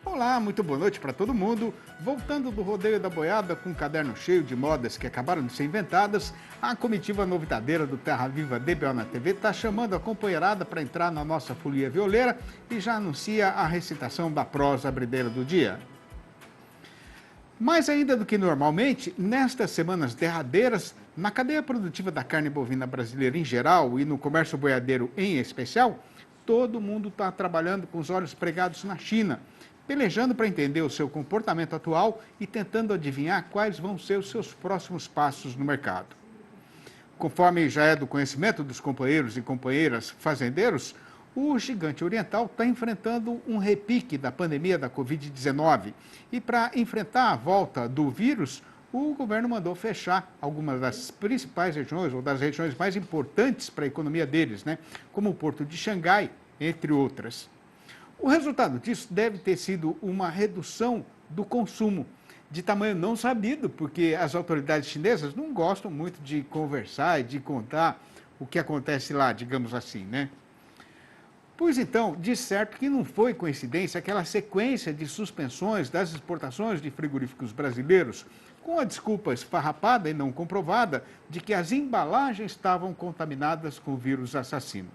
Olá, muito boa noite para todo mundo. Voltando do rodeio da boiada com um caderno cheio de modas que acabaram de ser inventadas, a comitiva novitadeira do Terra Viva DBO na TV está chamando a companheirada para entrar na nossa folia violeira e já anuncia a recitação da prosa abrideira do dia. Mais ainda do que normalmente, nestas semanas derradeiras, na cadeia produtiva da carne bovina brasileira em geral e no comércio boiadeiro em especial, todo mundo está trabalhando com os olhos pregados na China, pelejando para entender o seu comportamento atual e tentando adivinhar quais vão ser os seus próximos passos no mercado. Conforme já é do conhecimento dos companheiros e companheiras fazendeiros, o gigante oriental está enfrentando um repique da pandemia da Covid-19. E para enfrentar a volta do vírus, o governo mandou fechar algumas das principais regiões, ou das regiões mais importantes para a economia deles, como o Porto de Xangai, entre outras. O resultado disso deve ter sido uma redução do consumo, de tamanho não sabido, porque as autoridades chinesas não gostam muito de conversar e de contar o que acontece lá, digamos assim, Pois então, de certo que não foi coincidência aquela sequência de suspensões das exportações de frigoríficos brasileiros, com a desculpa esfarrapada e não comprovada de que as embalagens estavam contaminadas com o vírus assassino.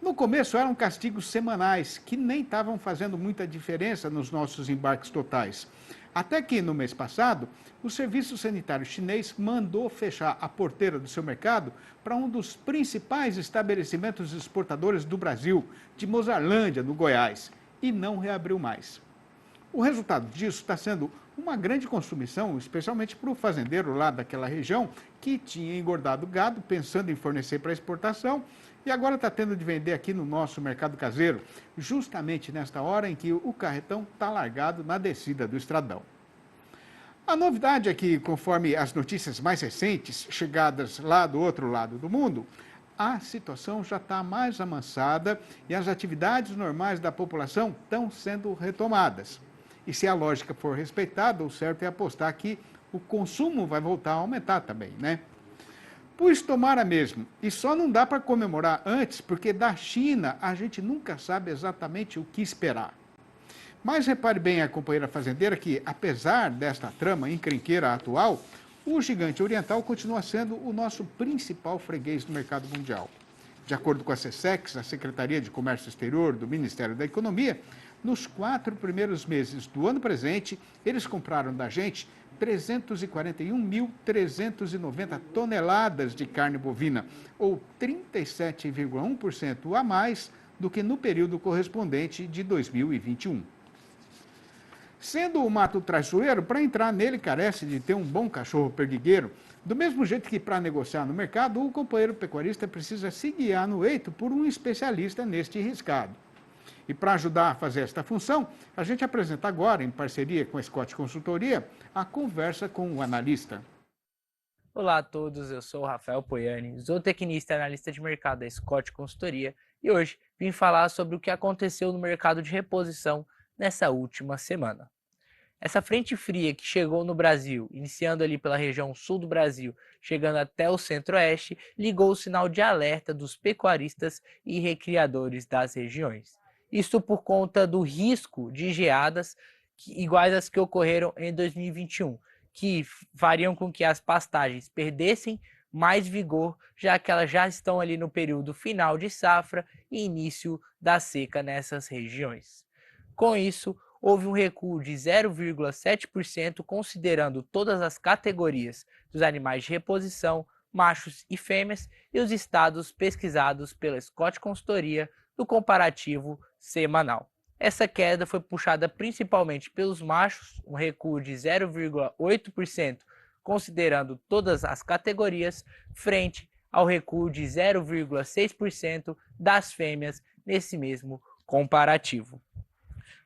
No começo eram castigos semanais, que nem estavam fazendo muita diferença nos nossos embarques totais. Até que, no mês passado, o Serviço Sanitário Chinês mandou fechar a porteira do seu mercado para um dos principais estabelecimentos exportadores do Brasil, de Mozarlândia, no Goiás, e não reabriu mais. O resultado disso está sendo uma grande consumição, especialmente para o fazendeiro lá daquela região, que tinha engordado gado pensando em fornecer para exportação e agora está tendo de vender aqui no nosso mercado caseiro, justamente nesta hora em que o carretão está largado na descida do estradão. A novidade é que, conforme as notícias mais recentes, chegadas lá do outro lado do mundo, a situação já está mais amansada e as atividades normais da população estão sendo retomadas. E se a lógica for respeitada, o certo é apostar que o consumo vai voltar a aumentar também, Pois tomara mesmo. E só não dá para comemorar antes, porque da China a gente nunca sabe exatamente o que esperar. Mas repare bem a companheira fazendeira que, apesar desta trama encrenqueira atual, o gigante oriental continua sendo o nosso principal freguês no mercado mundial. De acordo com a SECEX, a Secretaria de Comércio Exterior do Ministério da Economia, nos 4 primeiros meses do ano presente, eles compraram da gente 341.390 toneladas de carne bovina, ou 37,1% a mais do que no período correspondente de 2021. Sendo o mato traiçoeiro, para entrar nele carece de ter um bom cachorro perdigueiro, do mesmo jeito que para negociar no mercado, o companheiro pecuarista precisa se guiar no eito por um especialista neste riscado. E para ajudar a fazer esta função, a gente apresenta agora, em parceria com a Scott Consultoria, a conversa com o analista. Olá a todos, eu sou o Rafael Poiani, zootecnista e analista de mercado da Scott Consultoria e hoje vim falar sobre o que aconteceu no mercado de reposição nessa última semana. Essa frente fria que chegou no Brasil, iniciando ali pela região sul do Brasil, chegando até o centro-oeste, ligou o sinal de alerta dos pecuaristas e recriadores das regiões. Isto por conta do risco de geadas iguais às que ocorreram em 2021, que fariam com que as pastagens perdessem mais vigor, já que elas já estão ali no período final de safra e início da seca nessas regiões. Com isso, houve um recuo de 0,7% considerando todas as categorias dos animais de reposição, machos e fêmeas, e os estados pesquisados pela Scott Consultoria no comparativo semanal. Essa queda foi puxada principalmente pelos machos, um recuo de 0,8%, considerando todas as categorias, frente ao recuo de 0,6% das fêmeas nesse mesmo comparativo.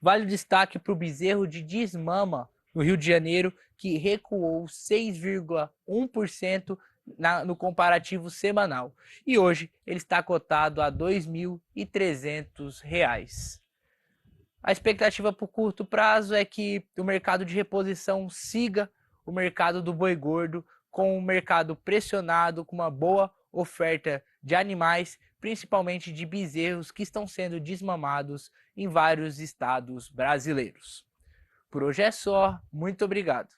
Vale o destaque para o bezerro de desmama, no Rio de Janeiro, que recuou 6,1% no comparativo semanal. E hoje ele está cotado a R$ 2.300. A expectativa por curto prazo é que o mercado de reposição siga o mercado do boi gordo, com o mercado pressionado, com uma boa oferta de animais, principalmente de bezerros que estão sendo desmamados em vários estados brasileiros. Por hoje é só, muito obrigado.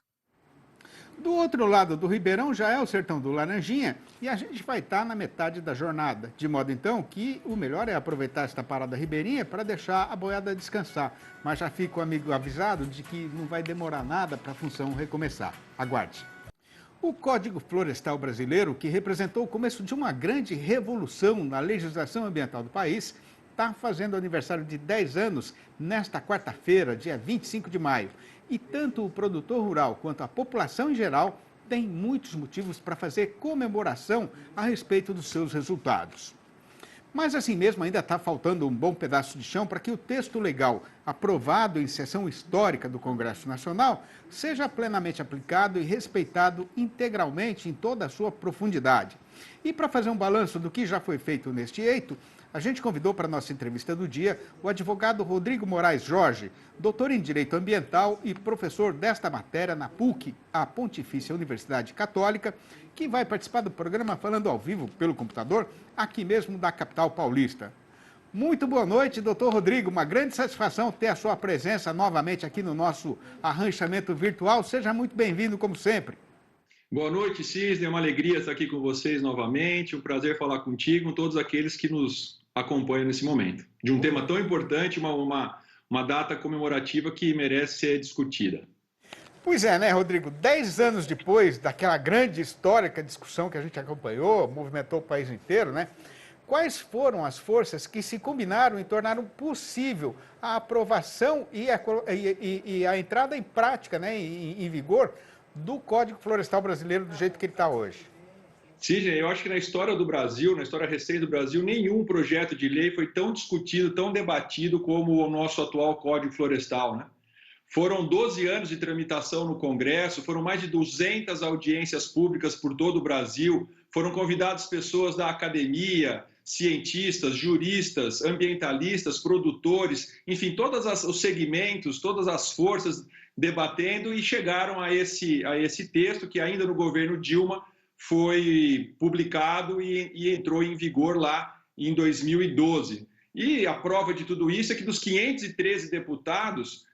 Do outro lado do Ribeirão já é o sertão do Laranjinha e a gente vai estar na metade da jornada. De modo então que o melhor é aproveitar esta parada ribeirinha para deixar a boiada descansar. Mas já fica o amigo avisado de que não vai demorar nada para a função recomeçar. Aguarde. O Código Florestal Brasileiro, que representou o começo de uma grande revolução na legislação ambiental do país, está fazendo aniversário de 10 anos nesta quarta-feira, dia 25 de maio. E tanto o produtor rural quanto a população em geral têm muitos motivos para fazer comemoração a respeito dos seus resultados. Mas assim mesmo ainda está faltando um bom pedaço de chão para que o texto legal aprovado em sessão histórica do Congresso Nacional seja plenamente aplicado e respeitado integralmente em toda a sua profundidade. E para fazer um balanço do que já foi feito neste eito, a gente convidou para a nossa entrevista do dia o advogado Rodrigo Moraes Jorge, doutor em Direito Ambiental e professor desta matéria na PUC, a Pontifícia Universidade Católica, que vai participar do programa falando ao vivo pelo computador, aqui mesmo da capital paulista. Muito boa noite, doutor Rodrigo. Uma grande satisfação ter a sua presença novamente aqui no nosso arranchamento virtual. Seja muito bem-vindo, como sempre. Boa noite, Cisne. É uma alegria estar aqui com vocês novamente. Um prazer falar contigo, com todos aqueles que nos acompanham nesse momento. De um tema tão importante, uma data comemorativa que merece ser discutida. Pois é, né, Rodrigo? 10 anos depois daquela grande histórica discussão que a gente acompanhou, movimentou o país inteiro, né? Quais foram as forças que se combinaram e tornaram possível a aprovação e a entrada em prática, né, em vigor, do Código Florestal Brasileiro do jeito que ele está hoje? Sidney, eu acho que na história do Brasil, na história recente do Brasil, nenhum projeto de lei foi tão discutido, tão debatido como o nosso atual Código Florestal, né? Foram 12 anos de tramitação no Congresso, foram mais de 200 audiências públicas por todo o Brasil, foram convidadas pessoas da academia, cientistas, juristas, ambientalistas, produtores, enfim, todos os segmentos, todas as forças debatendo e chegaram a esse texto que ainda no governo Dilma foi publicado e entrou em vigor lá em 2012. E a prova de tudo isso é que dos 513 deputados,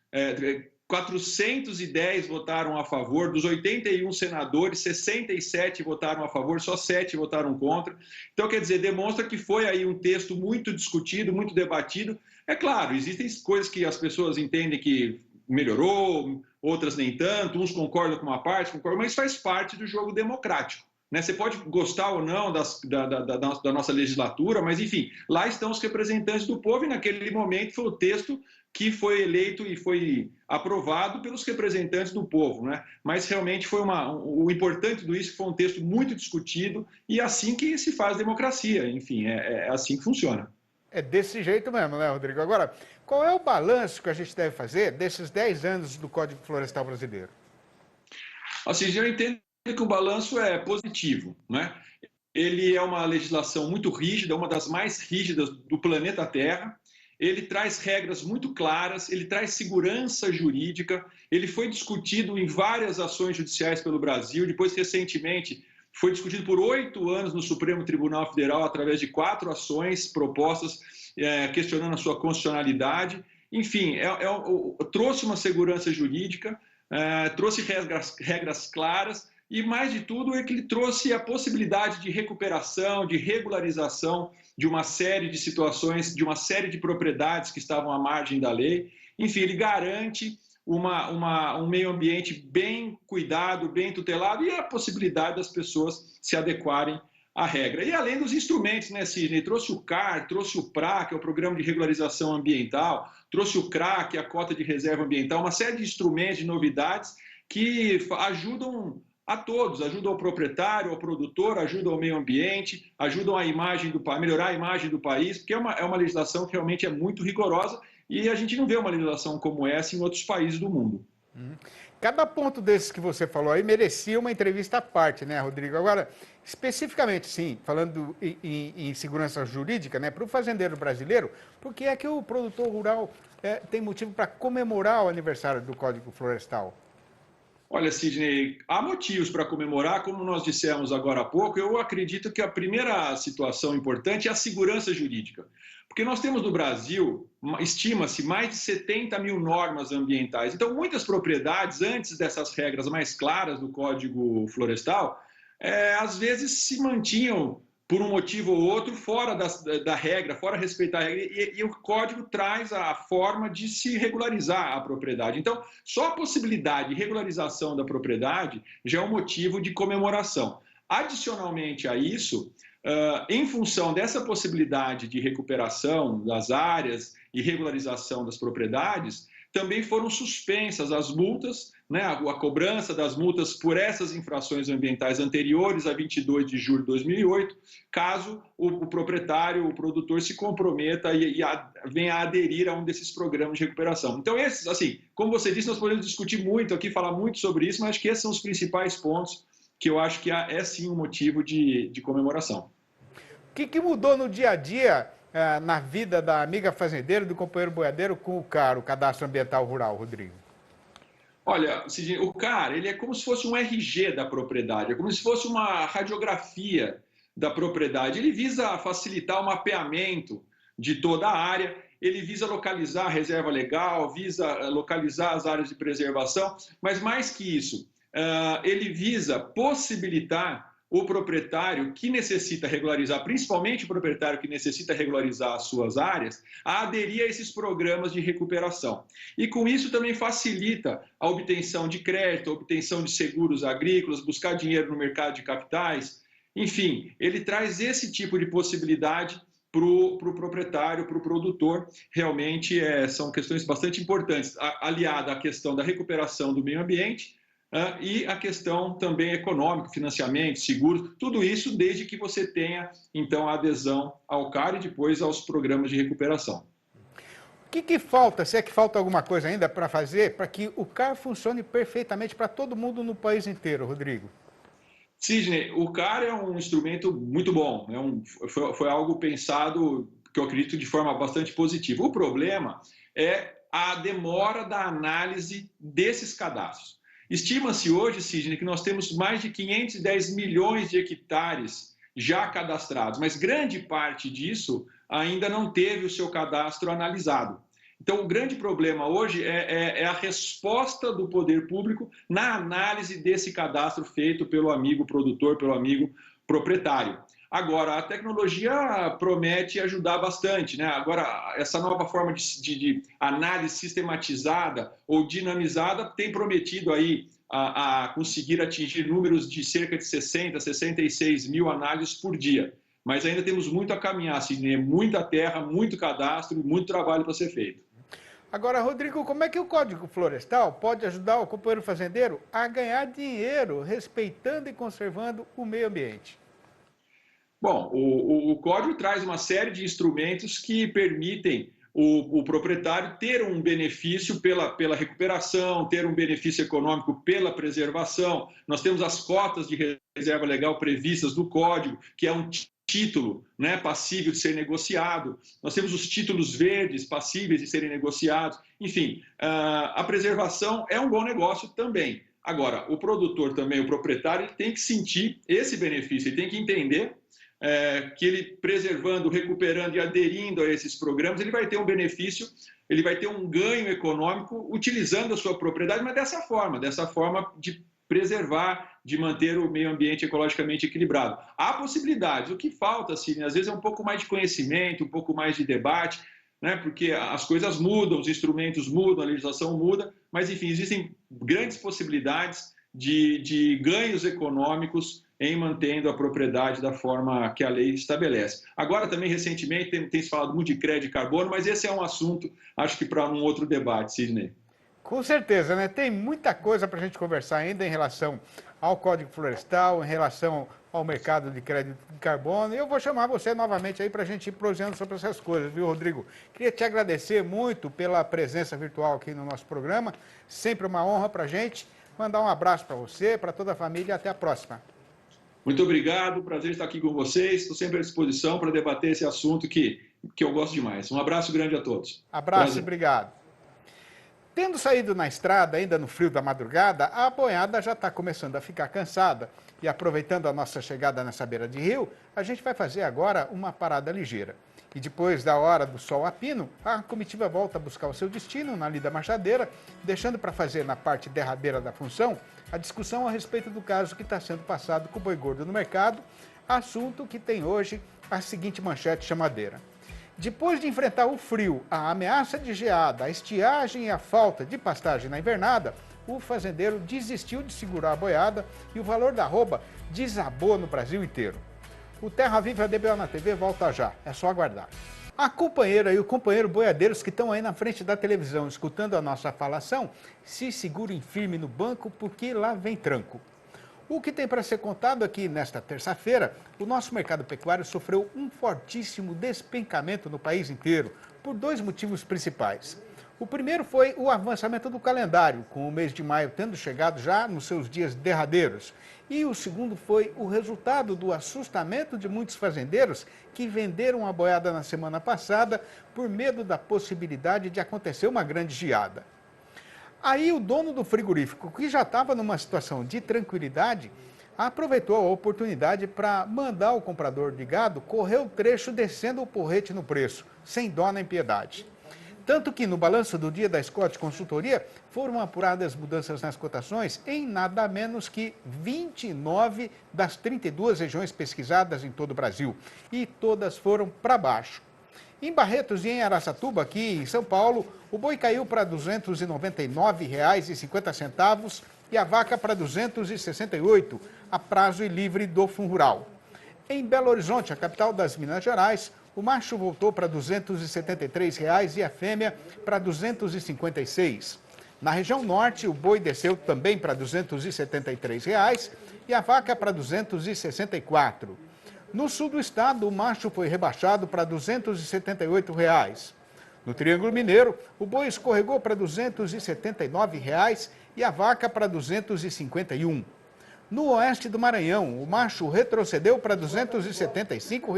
410 votaram a favor, dos 81 senadores, 67 votaram a favor, só 7 votaram contra. Então, quer dizer, demonstra que foi aí um texto muito discutido, muito debatido. É claro, existem coisas que as pessoas entendem que melhorou, outras nem tanto, uns concordam com uma parte, mas isso faz parte do jogo democrático. Né? Você pode gostar ou não da nossa legislatura, mas, enfim, lá estão os representantes do povo e, naquele momento, foi o texto que foi eleito e foi aprovado pelos representantes do povo. Né? Mas, realmente, o importante disso foi um texto muito discutido e é assim que se faz democracia. Enfim, é assim que funciona. É desse jeito mesmo, né, Rodrigo? Agora, qual é o balanço que a gente deve fazer desses 10 anos do Código Florestal Brasileiro? Assim, eu entendo que o balanço é positivo, né? Ele é uma legislação muito rígida, uma das mais rígidas do planeta Terra. Ele traz regras muito claras, ele traz segurança jurídica, ele foi discutido em várias ações judiciais pelo Brasil, depois, recentemente, foi discutido por 8 anos no Supremo Tribunal Federal, através de 4 ações propostas, questionando a sua constitucionalidade. Enfim, trouxe uma segurança jurídica, trouxe regras claras, e, mais de tudo, é que ele trouxe a possibilidade de recuperação, de regularização de uma série de situações, de uma série de propriedades que estavam à margem da lei. Enfim, ele garante um meio ambiente bem cuidado, bem tutelado e a possibilidade das pessoas se adequarem à regra. E além dos instrumentos, né, Sidney? Trouxe o CAR, trouxe o PRA, que é o Programa de Regularização Ambiental, trouxe o CRA, que é a Cota de Reserva Ambiental, uma série de instrumentos, de novidades que ajudam a todos, ajudam ao proprietário, ao produtor, ajudam ao meio ambiente, ajudam a imagem melhorar a imagem do país, porque é uma legislação que realmente é muito rigorosa e a gente não vê uma legislação como essa em outros países do mundo. Cada ponto desses que você falou aí merecia uma entrevista à parte, né, Rodrigo? Agora, especificamente, sim, falando em segurança jurídica, né, para o fazendeiro brasileiro, por que é que o produtor rural tem motivo para comemorar o aniversário do Código Florestal? Olha, Sidney, há motivos para comemorar, como nós dissemos agora há pouco. Eu acredito que a primeira situação importante é a segurança jurídica. Porque nós temos no Brasil, estima-se, mais de 70 mil normas ambientais. Então, muitas propriedades, antes dessas regras mais claras do Código Florestal, às vezes se mantinham, por um motivo ou outro, fora da regra, fora respeitar a regra, e o Código traz a forma de se regularizar a propriedade. Então, só a possibilidade de regularização da propriedade já é um motivo de comemoração. Adicionalmente a isso, em função dessa possibilidade de recuperação das áreas e regularização das propriedades, também foram suspensas as multas, né, a cobrança das multas por essas infrações ambientais anteriores a 22 de julho de 2008, caso o proprietário, o produtor se comprometa e venha a aderir a um desses programas de recuperação. Então, esses, assim, como você disse, nós podemos discutir muito aqui, falar muito sobre isso, mas acho que esses são os principais pontos que eu acho que é sim um motivo de comemoração. O que mudou no dia a dia na vida da amiga fazendeira e do companheiro boiadeiro com o CAR, o Cadastro Ambiental Rural, Rodrigo? Olha, o CAR, ele é como se fosse um RG da propriedade, é como se fosse uma radiografia da propriedade. Ele visa facilitar o mapeamento de toda a área, ele visa localizar a reserva legal, visa localizar as áreas de preservação, mas mais que isso, ele visa possibilitar o proprietário que necessita regularizar, principalmente o proprietário que necessita regularizar as suas áreas, a aderir a esses programas de recuperação. E com isso também facilita a obtenção de crédito, a obtenção de seguros agrícolas, buscar dinheiro no mercado de capitais. Enfim, ele traz esse tipo de possibilidade para o proprietário, para o produtor. Realmente são questões bastante importantes, aliada à questão da recuperação do meio ambiente, e a questão também econômica, financiamento, seguro, tudo isso desde que você tenha, então, a adesão ao CAR e depois aos programas de recuperação. O que falta, se é que falta alguma coisa ainda para fazer, para que o CAR funcione perfeitamente para todo mundo no país inteiro, Rodrigo? Sidney, o CAR é um instrumento muito bom, foi algo pensado, que eu acredito, de forma bastante positiva. O problema é a demora da análise desses cadastros. Estima-se hoje, Sidney, que nós temos mais de 510 milhões de hectares já cadastrados, mas grande parte disso ainda não teve o seu cadastro analisado. Então, o grande problema hoje é a resposta do poder público na análise desse cadastro feito pelo amigo produtor, pelo amigo proprietário. Agora, a tecnologia promete ajudar bastante, né? Agora, essa nova forma de análise sistematizada ou dinamizada tem prometido aí a conseguir atingir números de cerca de 60, 66 mil análises por dia. Mas ainda temos muito a caminhar, assim, muita terra, muito cadastro, muito trabalho para ser feito. Agora, Rodrigo, como é que o Código Florestal pode ajudar o companheiro fazendeiro a ganhar dinheiro respeitando e conservando o meio ambiente? Bom, o Código traz uma série de instrumentos que permitem o proprietário ter um benefício pela recuperação, ter um benefício econômico pela preservação. Nós temos as cotas de reserva legal previstas no Código, que é um título, né, passível de ser negociado. Nós temos os títulos verdes passíveis de serem negociados. Enfim, a preservação é um bom negócio também. Agora, o produtor também, o proprietário, ele tem que sentir esse benefício, ele tem que entender que ele preservando, recuperando e aderindo a esses programas, ele vai ter um benefício, ele vai ter um ganho econômico utilizando a sua propriedade, mas dessa forma de preservar, de manter o meio ambiente ecologicamente equilibrado. Há possibilidades, o que falta, assim, às vezes é um pouco mais de conhecimento, um pouco mais de debate, né, porque as coisas mudam, os instrumentos mudam, a legislação muda, mas enfim, existem grandes possibilidades de ganhos econômicos em mantendo a propriedade da forma que a lei estabelece. Agora, também, recentemente, tem se falado muito de crédito de carbono, mas esse é um assunto, acho que para um outro debate, Sidney. Com certeza, né? Tem muita coisa para a gente conversar ainda em relação ao Código Florestal, em relação ao mercado de crédito de carbono. E eu vou chamar você novamente aí para a gente ir prosseando sobre essas coisas, viu, Rodrigo? Queria te agradecer muito pela presença virtual aqui no nosso programa. Sempre uma honra para a gente. Mandar um abraço para você, para toda a família e até a próxima. Muito obrigado, prazer estar aqui com vocês. Estou sempre à disposição para debater esse assunto que eu gosto demais. Um abraço grande a todos. Abraço, prazer. Obrigado. Tendo saído na estrada, ainda no frio da madrugada, a boiada já está começando a ficar cansada. E aproveitando a nossa chegada nessa beira de rio, a gente vai fazer agora uma parada ligeira. E depois da hora do sol a pino, a comitiva volta a buscar o seu destino na Lida Machadera, deixando para fazer na parte derradeira da função a discussão a respeito do caso que está sendo passado com o boi gordo no mercado, assunto que tem hoje a seguinte manchete chamadeira. Depois de enfrentar o frio, a ameaça de geada, a estiagem e a falta de pastagem na invernada, o fazendeiro desistiu de segurar a boiada e o valor da arroba desabou no Brasil inteiro. O Terra Viva DBO na TV volta já, é só aguardar. A companheira e o companheiro boiadeiros que estão aí na frente da televisão escutando a nossa falação, se segurem firme no banco porque lá vem tranco. O que tem para ser contado aqui nesta terça-feira, o nosso mercado pecuário sofreu um fortíssimo despencamento no país inteiro, por dois motivos principais. O primeiro foi o avançamento do calendário, com o mês de maio tendo chegado já nos seus dias derradeiros. E o segundo foi o resultado do assustamento de muitos fazendeiros que venderam a boiada na semana passada por medo da possibilidade de acontecer uma grande geada. Aí o dono do frigorífico, que já estava numa situação de tranquilidade, aproveitou a oportunidade para mandar o comprador de gado correr o trecho descendo o porrete no preço, sem dó nem piedade. Tanto que no balanço do dia da Scott Consultoria foram apuradas mudanças nas cotações em nada menos que 29 das 32 regiões pesquisadas em todo o Brasil. E todas foram para baixo. Em Barretos e em Araçatuba, aqui em São Paulo, o boi caiu para R$ 299,50 e a vaca para R$ 268, a prazo e livre do Fundo Rural. Em Belo Horizonte, a capital das Minas Gerais, o macho voltou para R$ 273 e a fêmea para R$ 256. Na região norte, o boi desceu também para R$ 273 e a vaca para R$ 264. No sul do estado, o macho foi rebaixado para R$ 278. No Triângulo Mineiro, o boi escorregou para R$ 279 e a vaca para R$ 251. No oeste do Maranhão, o macho retrocedeu para R$ 275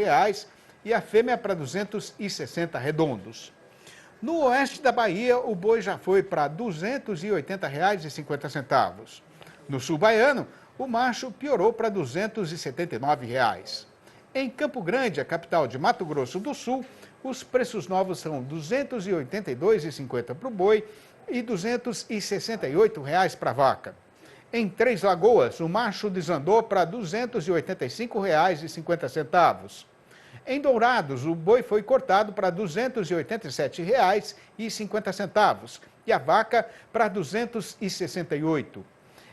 e a fêmea para R$ 260 redondos. No oeste da Bahia, o boi já foi para R$ 280,50. No sul baiano, o macho piorou para R$ 279. Em Campo Grande, a capital de Mato Grosso do Sul, os preços novos são R$ 282,50 para o boi e R$ 268 para a vaca. Em Três Lagoas, o macho desandou para R$ 285,50. Em Dourados, o boi foi cortado para R$ 287,50 e a vaca para R$ 268.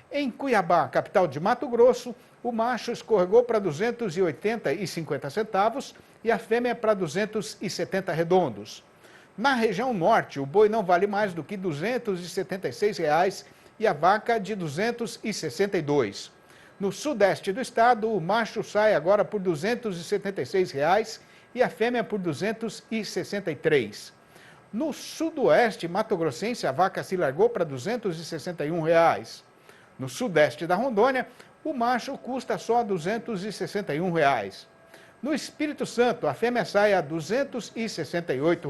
Em Cuiabá, capital de Mato Grosso, o macho escorregou para R$ 280,50 e a fêmea para R$ 270 redondos. Na região norte, o boi não vale mais do que R$ 276 e a vaca de R$ 262. No sudeste do estado, o macho sai agora por R$ 276 e a fêmea por R$ 263. No sudoeste mato-grossense, a vaca se largou para R$ 261. No sudeste da Rondônia, o macho custa só R$ 261. No Espírito Santo, a fêmea sai a R$ 268.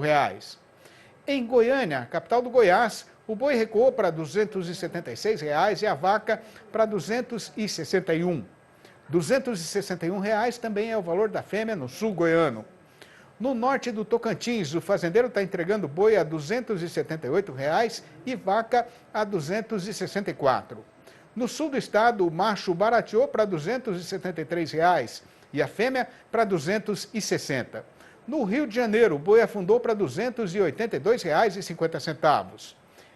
Em Goiânia, capital do Goiás, o boi recuou para R$ 276 e a vaca para R$ 261. R$ 261 também é o valor da fêmea no sul goiano. No norte do Tocantins, o fazendeiro está entregando boi a R$ 278 e vaca a R$ 264. No sul do estado, o macho barateou para R$ 273 e a fêmea para R$ 260. No Rio de Janeiro, o boi afundou para R$ 282,50.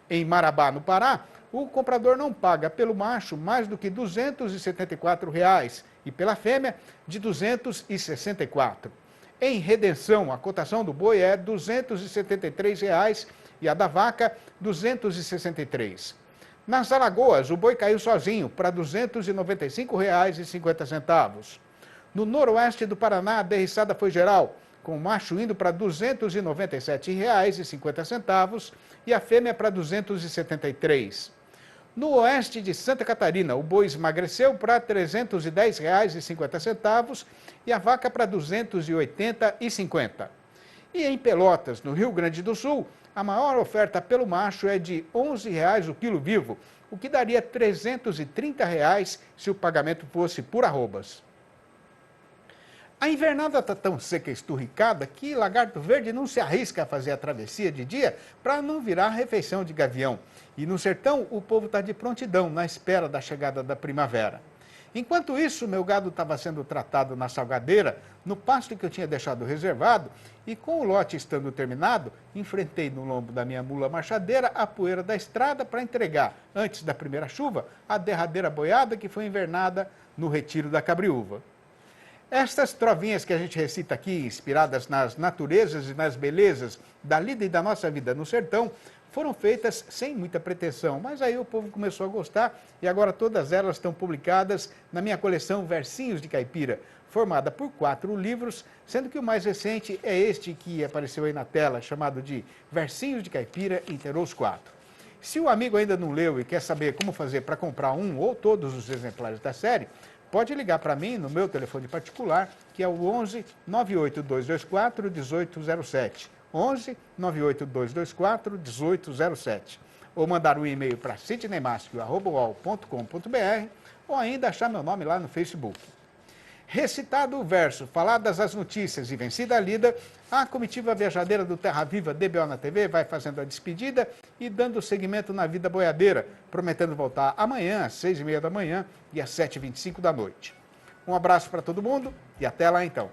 Em Marabá, no Pará, o comprador não paga pelo macho mais do que R$ 274 e pela fêmea de R$ 264. Em Redenção, a cotação do boi é R$ 273 e a da vaca R$ 263. Nas Alagoas, o boi caiu sozinho para R$ 295,50. No noroeste do Paraná, a derriçada foi geral, com o macho indo para R$ 297,50 e a fêmea para R$ 273. No oeste de Santa Catarina, o boi emagreceu para R$ 310,50 e a vaca para R$ 280,50. E em Pelotas, no Rio Grande do Sul, a maior oferta pelo macho é de R$ 11,00 o quilo vivo, o que daria R$ 330 se o pagamento fosse por arrobas. A invernada está tão seca e esturricada que lagarto verde não se arrisca a fazer a travessia de dia para não virar refeição de gavião. E no sertão, o povo está de prontidão, na espera da chegada da primavera. Enquanto isso, meu gado estava sendo tratado na salgadeira, no pasto que eu tinha deixado reservado, e com o lote estando terminado, enfrentei no lombo da minha mula marchadeira a poeira da estrada para entregar, antes da primeira chuva, a derradeira boiada que foi invernada no retiro da Cabriúva. Estas trovinhas que a gente recita aqui, inspiradas nas naturezas e nas belezas da lida e da nossa vida no sertão, foram feitas sem muita pretensão, mas aí o povo começou a gostar e agora todas elas estão publicadas na minha coleção Versinhos de Caipira, formada por 4 livros, sendo que o mais recente é este que apareceu aí na tela, chamado de Versinhos de Caipira, inteirou os 4. Se o amigo ainda não leu e quer saber como fazer para comprar um ou todos os exemplares da série, pode ligar para mim no meu telefone particular, que é o 11 98224 1807. 11 98224 1807. Ou mandar um e-mail para sidneymaschio@uol.com.br ou ainda achar meu nome lá no Facebook. Recitado o verso, faladas as notícias e vencida a lida, a comitiva viajadeira do Terra Viva DBO na TV vai fazendo a despedida e dando seguimento na vida boiadeira, prometendo voltar amanhã às 6h30 da manhã e às 7h25 da noite. Um abraço para todo mundo e até lá então.